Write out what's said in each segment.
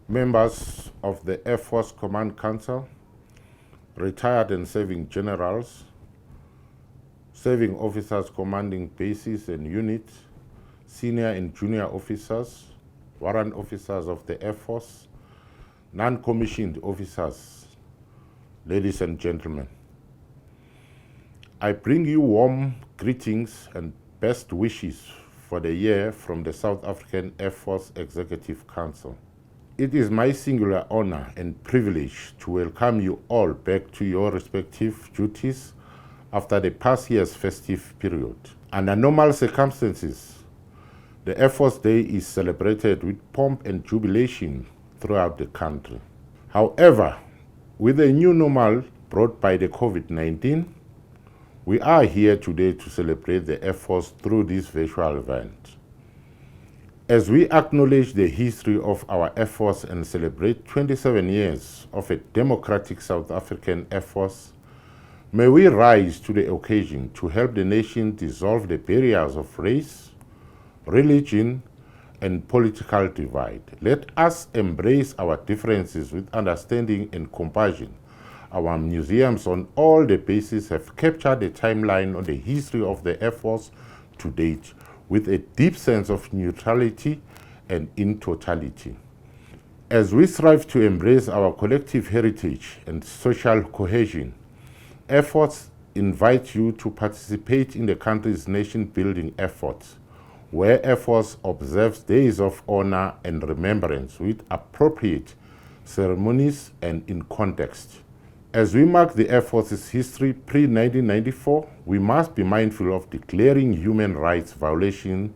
members of the Air Force Command Council, retired and serving generals, serving officers commanding bases and units, senior and junior officers, warrant officers of the Air Force, non-commissioned officers, ladies and gentlemen. I bring you warm greetings and best wishes for the year from the South African Air Force Executive Council. It is my singular honor and privilege to welcome you all back to your respective duties after the past year's festive period. Under normal circumstances, the Air Force Day is celebrated with pomp and jubilation throughout the country. However, with the new normal brought by the COVID-19, we are here today to celebrate the Air Force through this virtual event. As we acknowledge the history of our Air Force and celebrate 27 years of a democratic South African Air Force, may we rise to the occasion to help the nation dissolve the barriers of race, religion, and political divide. Let us embrace our differences with understanding and compassion. Our museums on all the bases have captured the timeline on the history of the Air Force to date with a deep sense of neutrality and in totality. As we strive to embrace our collective heritage and social cohesion, Air Force invite you to participate in the country's nation-building efforts, where Air Force observes days of honor and remembrance with appropriate ceremonies and in context. As we mark the Air Force's history pre-1994, we must be mindful of declaring human rights violations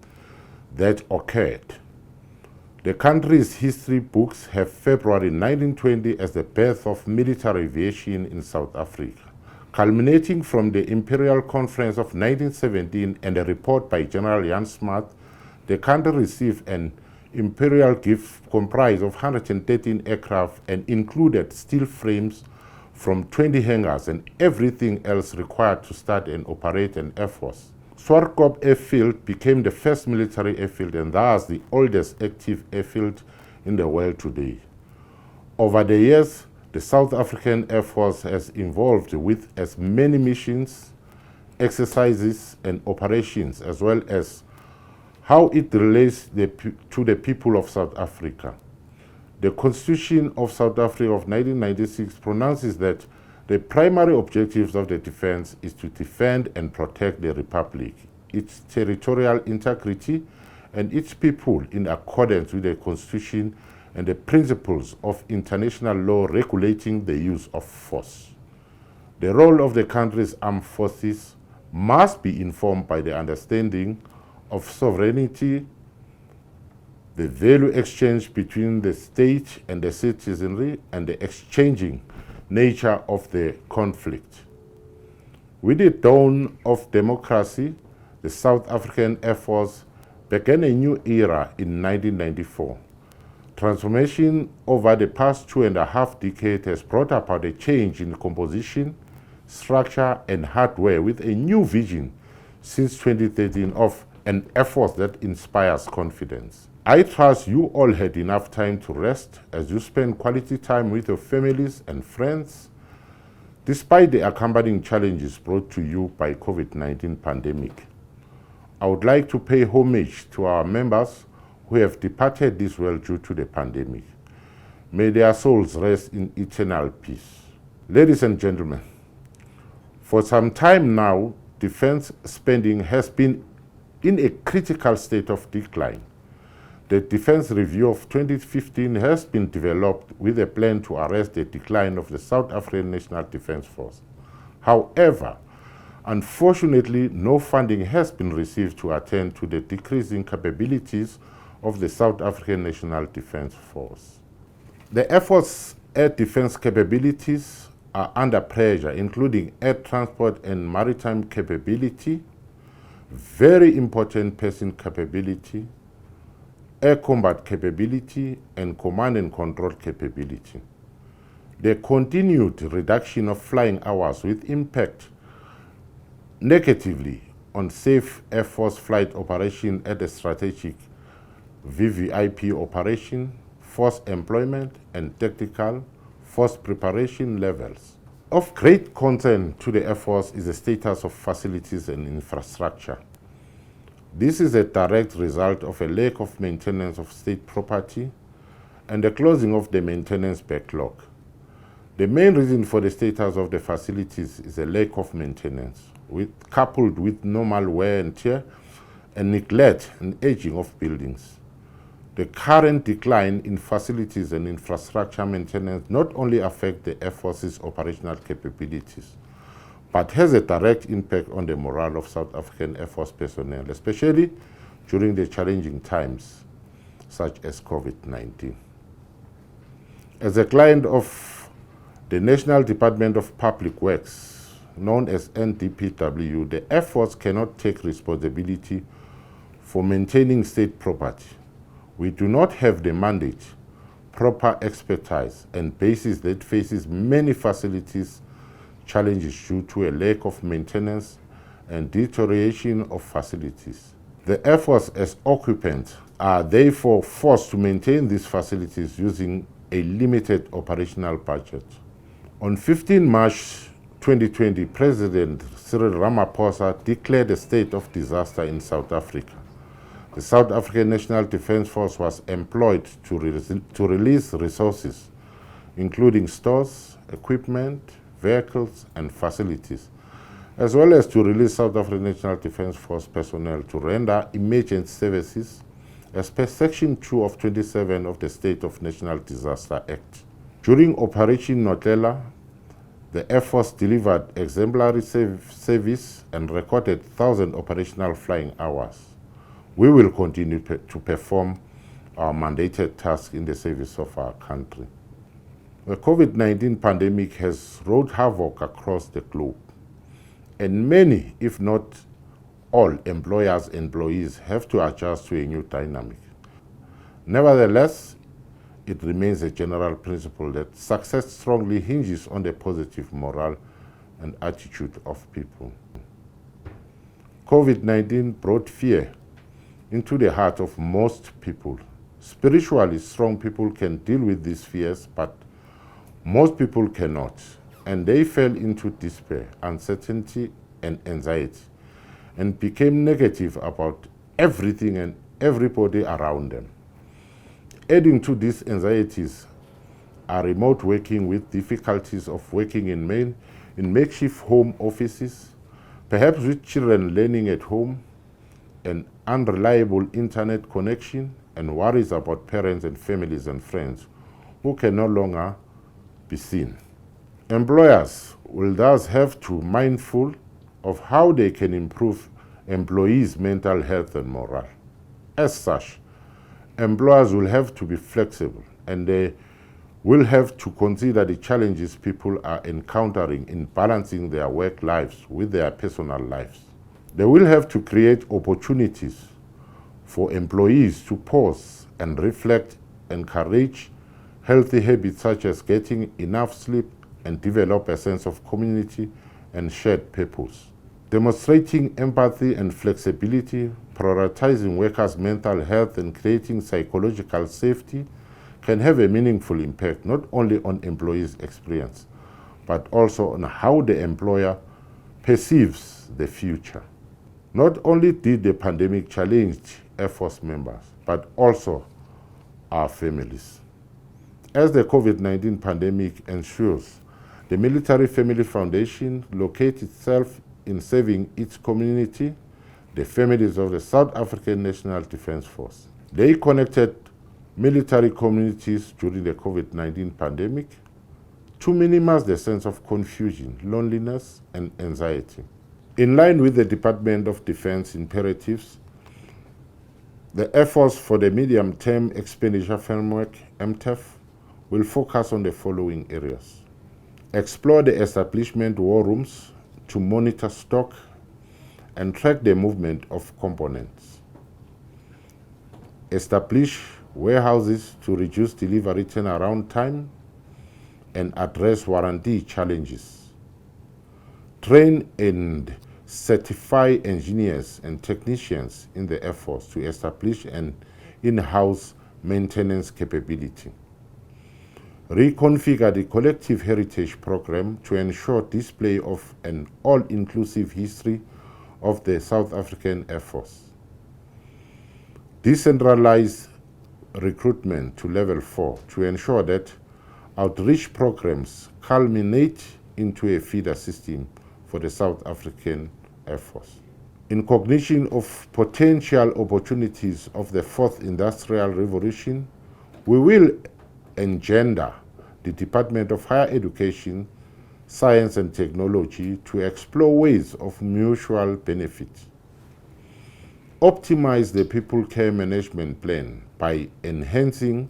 that occurred. The country's history books have February 1920 as the birth of military aviation in South Africa. Culminating from the Imperial Conference of 1917 and a report by General Jan Smuts, the country received an imperial gift comprised of 113 aircraft and included steel frames from 20 hangars and everything else required to start and operate an Air Force. Swartkop Airfield became the first military airfield and thus the oldest active airfield in the world today. Over the years, the South African Air Force has evolved with as many missions, exercises, and operations, as well as how it relates to the people of South Africa. The Constitution of South Africa of 1996 pronounces that the primary objectives of the defense is to defend and protect the Republic, its territorial integrity, and its people in accordance with the Constitution and the principles of international law regulating the use of force. The role of the country's armed forces must be informed by the understanding of sovereignty, the value exchange between the state and the citizenry, and the exchanging nature of the conflict. With the dawn of democracy, the South African Air Force began a new era in 1994. Transformation over the past 2.5 decades has brought about a change in composition, structure, and hardware with a new vision since 2013 of an Air Force that inspires confidence. I trust you all had enough time to rest as you spend quality time with your families and friends, despite the accompanying challenges brought to you by COVID-19 pandemic. I would like to pay homage to our members who have departed this world due to the pandemic. May their souls rest in eternal peace. Ladies and gentlemen, for some time now, defense spending has been in a critical state of decline. The Defense Review of 2015 has been developed with a plan to arrest the decline of the South African National Defence Force. However, unfortunately, no funding has been received to attend to the decreasing capabilities of the South African National Defence Force. The Air Force air defense capabilities are under pressure, including air transport and maritime capability, very important person capability, air combat capability, and command and control capability. The continued reduction of flying hours will impact negatively on safe Air Force flight operation at the strategic VVIP operation, force employment, and tactical force preparation levels. Of great concern to the Air Force is the status of facilities and infrastructure. This is a direct result of a lack of maintenance of state property and the closing of the maintenance backlog. The main reason for the status of the facilities is a lack of maintenance, coupled with normal wear and tear and neglect and aging of buildings. The current decline in facilities and infrastructure maintenance not only affects the Air Force's operational capabilities, but has a direct impact on the morale of South African Air Force personnel, especially during the challenging times such as COVID-19. As a client of the National Department of Public Works, known as NDPW, the Air Force cannot take responsibility for maintaining state property. We do not have the mandate, proper expertise, and bases that faces many facilities challenges due to a lack of maintenance and deterioration of facilities. The Air Force as occupants are therefore forced to maintain these facilities using a limited operational budget. On 15 March 2020, President Cyril Ramaphosa declared a state of disaster in South Africa. The South African National Defence Force was employed to release resources, including stores, equipment, vehicles, and facilities, as well as to release South African National Defence Force personnel to render emergency services as per Section 2 of 27 of the State of National Disaster Act. During Operation Notlela, the Air Force delivered exemplary service and recorded 1,000 operational flying hours. We will continue to perform our mandated task in the service of our country. The COVID-19 pandemic has wrought havoc across the globe, and many, if not all, employees have to adjust to a new dynamic. Nevertheless, it remains a general principle that success strongly hinges on the positive morale and attitude of people. COVID-19 brought fear into the heart of most people. Spiritually strong people can deal with these fears, but most people cannot, and they fell into despair, uncertainty, and anxiety, and became negative about everything and everybody around them. Adding to these anxieties are remote working with difficulties of working in makeshift home offices, perhaps with children learning at home, an unreliable internet connection, and worries about parents and families and friends who can no longer be seen. Employers will thus have to be mindful of how they can improve employees' mental health and morale. As such, employers will have to be flexible, and they will have to consider the challenges people are encountering in balancing their work lives with their personal lives. They will have to create opportunities for employees to pause and reflect, encourage healthy habits such as getting enough sleep, and develop a sense of community and shared purpose. Demonstrating empathy and flexibility, prioritizing workers' mental health, and creating psychological safety can have a meaningful impact not only on employees' experience, but also on how the employer perceives the future. Not only did the pandemic challenge Air Force members, but also our families. As the COVID-19 pandemic ensures, the Military Family Foundation locates itself in serving its community, the families of the South African National Defence Force. They connected military communities during the COVID-19 pandemic to minimize the sense of confusion, loneliness, and anxiety. In line with the Department of Defense imperatives, the Air Force for the Medium-Term Expenditure Framework, MTEF, will focus on the following areas. Explore the establishment war rooms to monitor stock and track the movement of components. Establish warehouses to reduce delivery turnaround time and address warranty challenges. Train and certify engineers and technicians in the Air Force to establish an in-house maintenance capability. Reconfigure the collective heritage program to ensure display of an all-inclusive history of the South African Air Force. Decentralize recruitment to level 4 to ensure that outreach programs culminate into a feeder system for the South African Air Force. In cognition of potential opportunities of the fourth industrial revolution, we will engender the Department of Higher Education, Science and Technology to explore ways of mutual benefit. Optimize the people care management plan by enhancing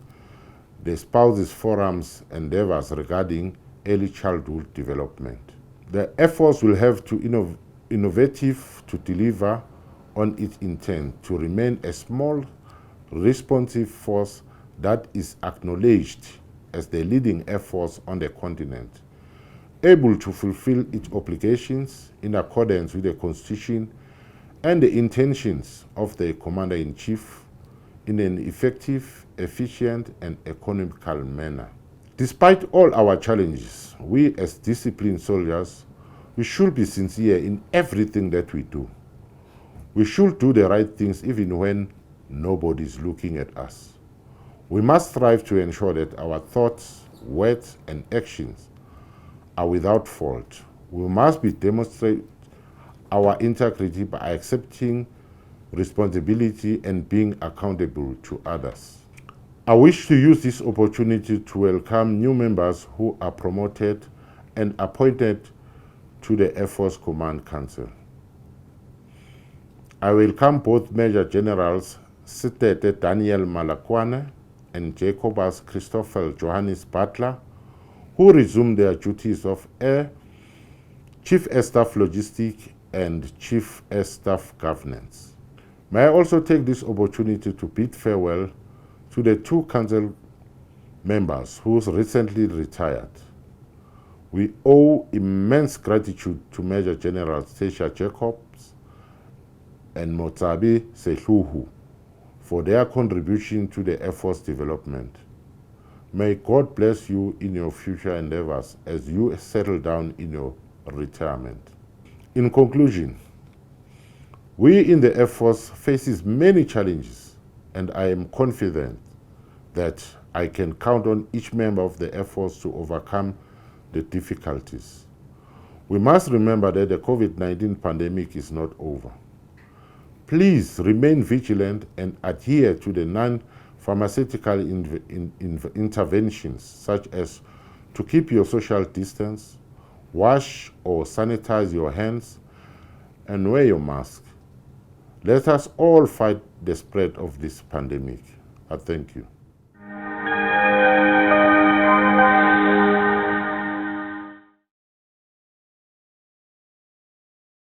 the spouses forum's endeavors regarding early childhood development. The Air Force will have to innovative to deliver on its intent to remain a small, responsive force that is acknowledged as the leading air force on the continent, able to fulfill its obligations in accordance with the Constitution and the intentions of the Commander-in-Chief in an effective, efficient, and economical manner. Despite all our challenges, we as disciplined soldiers, we should be sincere in everything that we do. We should do the right things even when nobody is looking at us. We must strive to ensure that our thoughts, words, and actions are without fault. We must demonstrate our integrity by accepting responsibility and being accountable to others. I wish to use this opportunity to welcome new members who are promoted and appointed to the Air Force Command Council. I welcome both Major Generals Sitete Daniel Malakwane and Jacobus Christoffel Johannes Butler, who resumed their duties of Chief Air Staff Logistics and Chief Air Staff Governance. May I also take this opportunity to bid farewell to the two council members who recently retired. We owe immense gratitude to Major General Stacia Jacobs and Motsabi Sehluhu for their contribution to the Air Force development. May God bless you in your future endeavors as you settle down in your retirement. In conclusion, we in the Air Force faces many challenges, and I am confident that I can count on each member of the Air Force to overcome the difficulties. We must remember that the COVID-19 pandemic is not over. Please remain vigilant and adhere to the non-pharmaceutical interventions, such as to keep your social distance, wash or sanitize your hands, and wear your mask. Let us all fight the spread of this pandemic. I thank you.